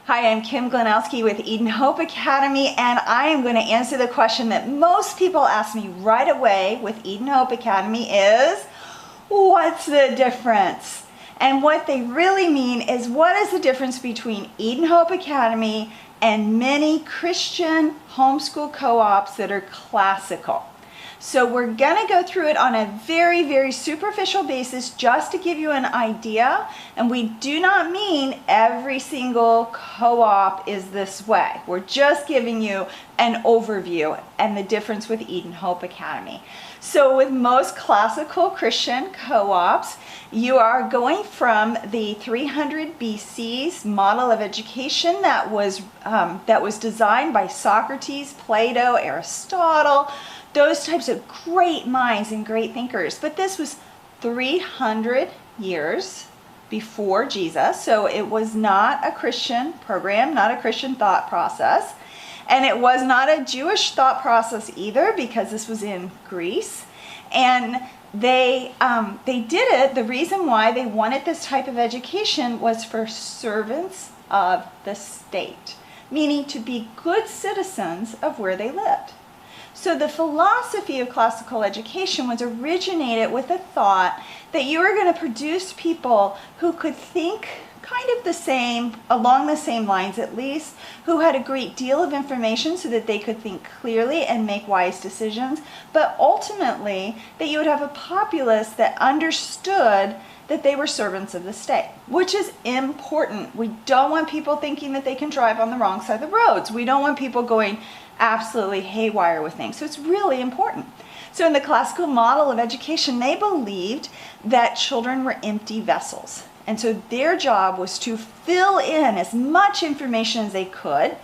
Hi, I'm Kim Glanowski with Eden Hope Academy, and I am going to answer the question that most people ask me right away with Eden Hope Academy is, what's the difference? And what they really mean is, what is the difference between Eden Hope Academy and many Christian homeschool co-ops that are classical? So we're going to go through it on a very, very superficial basis just to give you an idea. And we do not mean every single co-op is this way. We're just giving you an overview and the difference with Eden Hope Academy. So with most classical Christian co-ops, you are going from the 300 BC's model of education that was designed by Socrates, Plato, Aristotle, those types of great minds and great thinkers. But this was 300 years before Jesus, so it was not a Christian program, not a Christian thought process. And it was not a Jewish thought process either, because this was in Greece. And they did it, the reason why they wanted this type of education was for servants of the state, meaning to be good citizens of where they lived. So the philosophy of classical education was originated with the thought that you were going to produce people who could think kind of the same, along the same lines at least, who had a great deal of information so that they could think clearly and make wise decisions, but ultimately that you would have a populace that understood that they were servants of the state, which is important. We don't want people thinking that they can drive on the wrong side of the roads. We don't want people going absolutely haywire with things. So it's really important. So in the classical model of education, they believed that children were empty vessels. And so their job was to fill in as much information as they could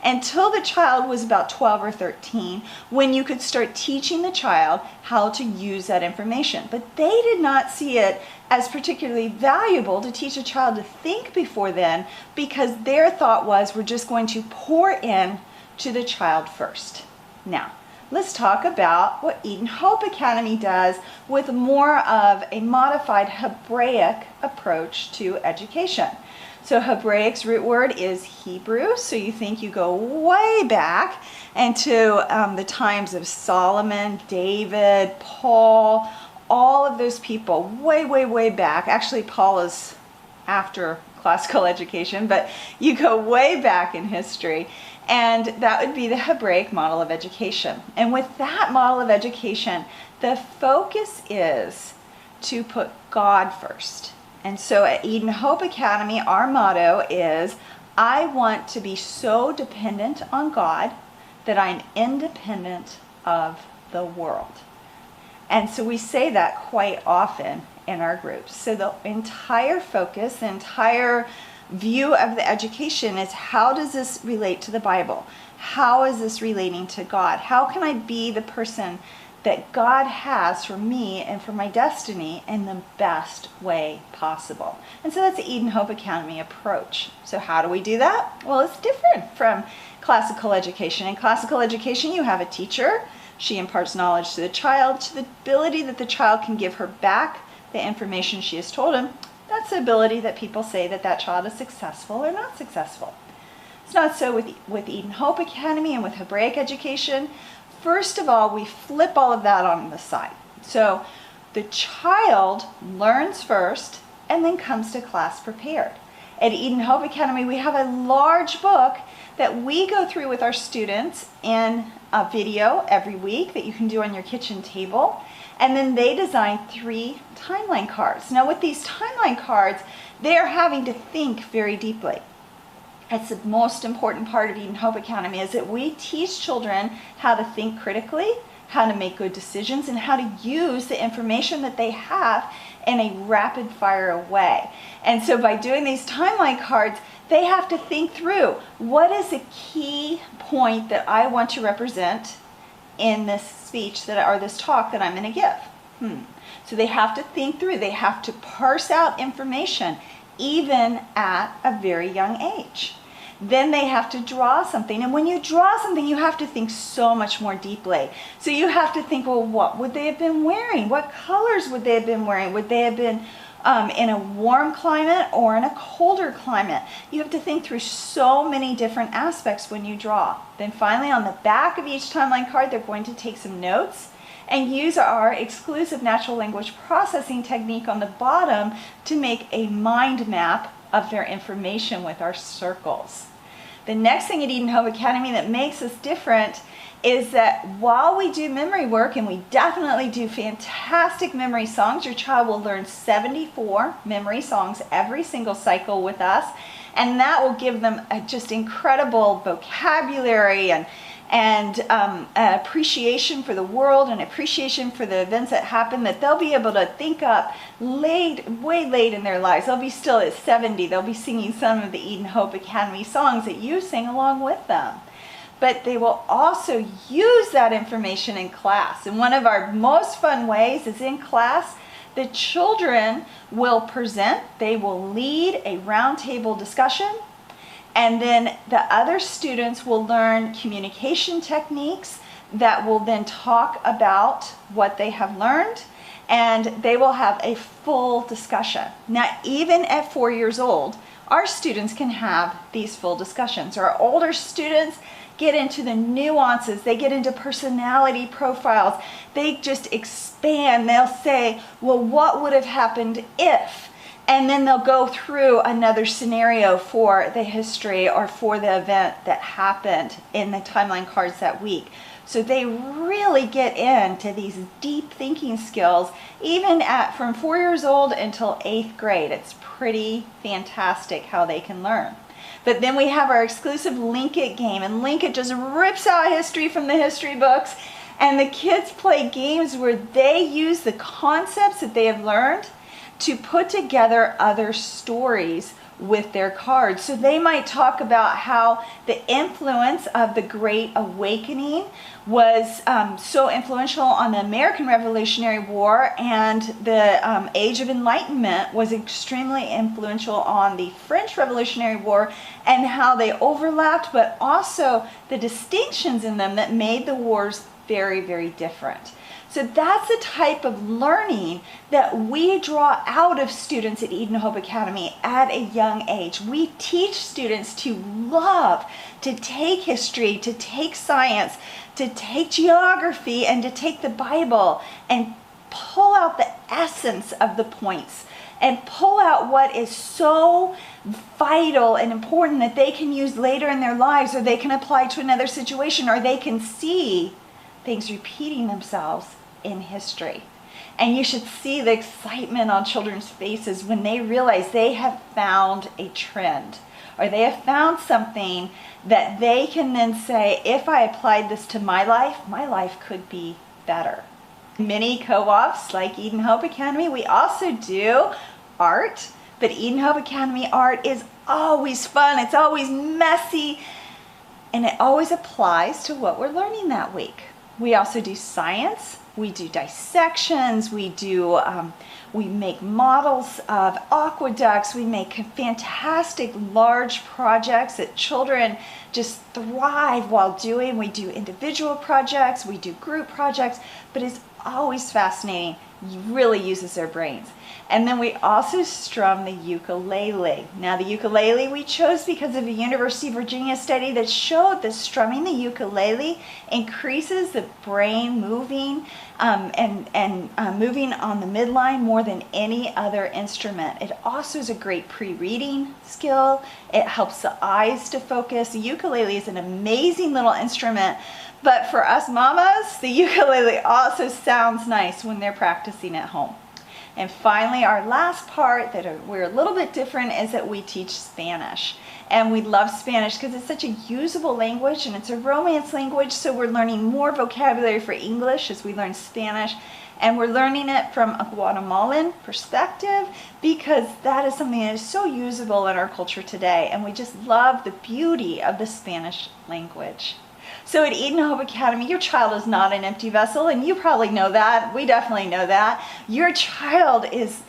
until the child was about 12 or 13, when you could start teaching the child how to use that information. But they did not see it as particularly valuable to teach a child to think before then, because their thought was, we're just going to pour in to the child first. Now, let's talk about what Eden Hope Academy does with more of a modified Hebraic approach to education. So Hebraic's root word is Hebrew, so you think you go way back into the times of Solomon, David, Paul, all of those people, way, way, way back. Actually, Paul is after classical education, but you go way back in history. And that would be the Hebraic model of education. And with that model of education, the focus is to put God first. And so at Eden Hope Academy, our motto is, I want to be so dependent on God that I'm independent of the world. And so we say that quite often in our groups. So the entire focus, the entire view of the education is, how does this relate to the Bible? How is this relating to God? How can I be the person that God has for me and for my destiny in the best way possible? And so that's the Eden Hope Academy approach. So how do we do that? Well, it's different from classical education. In classical education, you have a teacher. She imparts knowledge to the child, to the ability that the child can give her back the information she has told him. That's the ability that people say that that child is successful or not successful. It's not so with Eden Hope Academy and with Hebraic education. First of all, we flip all of that on the side. So the child learns first and then comes to class prepared. At Eden Hope Academy, we have a large book that we go through with our students in a video every week that you can do on your kitchen table. And then they design 3 timeline cards. Now with these timeline cards, they are having to think very deeply. That's the most important part of Eden Hope Academy, is that we teach children how to think critically, how to make good decisions, and how to use the information that they have in a rapid fire way. And so by doing these timeline cards, they have to think through, what is the key point that I want to represent in this speech or this talk that I'm going to give? So they have to think through, they have to parse out information even at a very young age. Then they have to draw something, and when you draw something, you have to think so much more deeply. So you have to think, well, what would they have been wearing? What colors would they have been wearing? Would they have been in a warm climate or in a colder climate. You have to think through so many different aspects when you draw. Then finally, on the back of each timeline card, they're going to take some notes and use our exclusive natural language processing technique on the bottom to make a mind map of their information with our circles. The next thing at Eden Hope Academy that makes us different is that while we do memory work, and we definitely do fantastic memory songs, your child will learn 74 memory songs every single cycle with us, and that will give them a just incredible vocabulary and appreciation for the world and appreciation for the events that happen that they'll be able to think up way late in their lives. They'll be still at 70. They'll be singing some of the Eden Hope Academy songs that you sing along with them. But they will also use that information in class. And one of our most fun ways is in class, the children will present, they will lead a roundtable discussion, and then the other students will learn communication techniques that will then talk about what they have learned, and they will have a full discussion. Now, even at 4 years old, our students can have these full discussions. Our older students get into the nuances, they get into personality profiles, they just expand. They'll say, well, what would have happened if? And then they'll go through another scenario for the history or for the event that happened in the timeline cards that week. So they really get into these deep thinking skills, even from 4 years old until 8th grade. It's pretty fantastic how they can learn. But then we have our exclusive Link It game, and Link It just rips out history from the history books, and the kids play games where they use the concepts that they have learned to put together other stories with their cards. So they might talk about how the influence of the Great Awakening was so influential on the American Revolutionary War, and the Age of Enlightenment was extremely influential on the French Revolutionary War, and how they overlapped, but also the distinctions in them that made the wars very, very different. So that's the type of learning that we draw out of students at Eden Hope Academy at a young age. We teach students to love, to take history, to take science, to take geography, and to take the Bible and pull out the essence of the points and pull out what is so vital and important that they can use later in their lives, or they can apply to another situation, or they can see things repeating themselves in history. And you should see the excitement on children's faces when they realize they have found a trend, or they have found something that they can then say, if I applied this to my life could be better. Many co-ops like Eden Hope Academy, we also do art, but Eden Hope Academy art is always fun, it's always messy, and it always applies to what we're learning that week. We also do science. We do dissections, we make models of aqueducts, we make fantastic large projects that children just thrive while doing. We do individual projects, we do group projects, but it's always fascinating. It really uses their brains. And then we also strum the ukulele. Now the ukulele we chose because of a University of Virginia study that showed that strumming the ukulele increases the brain moving moving on the midline more than any other instrument. It also is a great pre-reading skill. It helps the eyes to focus. The ukulele is an amazing little instrument, but for us mamas, the ukulele also sounds nice when they're practicing at home. And finally, our last part that we're a little bit different is that we teach Spanish. And we love Spanish because it's such a usable language and it's a Romance language, so we're learning more vocabulary for English as we learn Spanish. And we're learning it from a Guatemalan perspective because that is something that is so usable in our culture today. And we just love the beauty of the Spanish language. So at Eden Hope Academy, your child is not an empty vessel, and you probably know that. We definitely know that. Your child is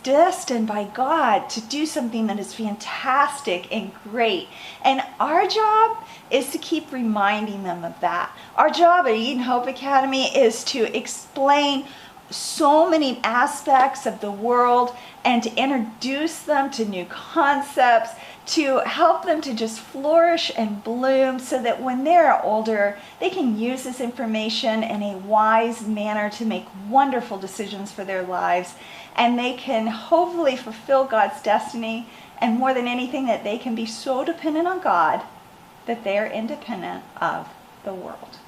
destined by God to do something that is fantastic and great. And our job is to keep reminding them of that. Our job at Eden Hope Academy is to explain so many aspects of the world and to introduce them to new concepts, to help them to just flourish and bloom so that when they're older, they can use this information in a wise manner to make wonderful decisions for their lives. And they can hopefully fulfill God's destiny. And more than anything, that they can be so dependent on God that they're independent of the world.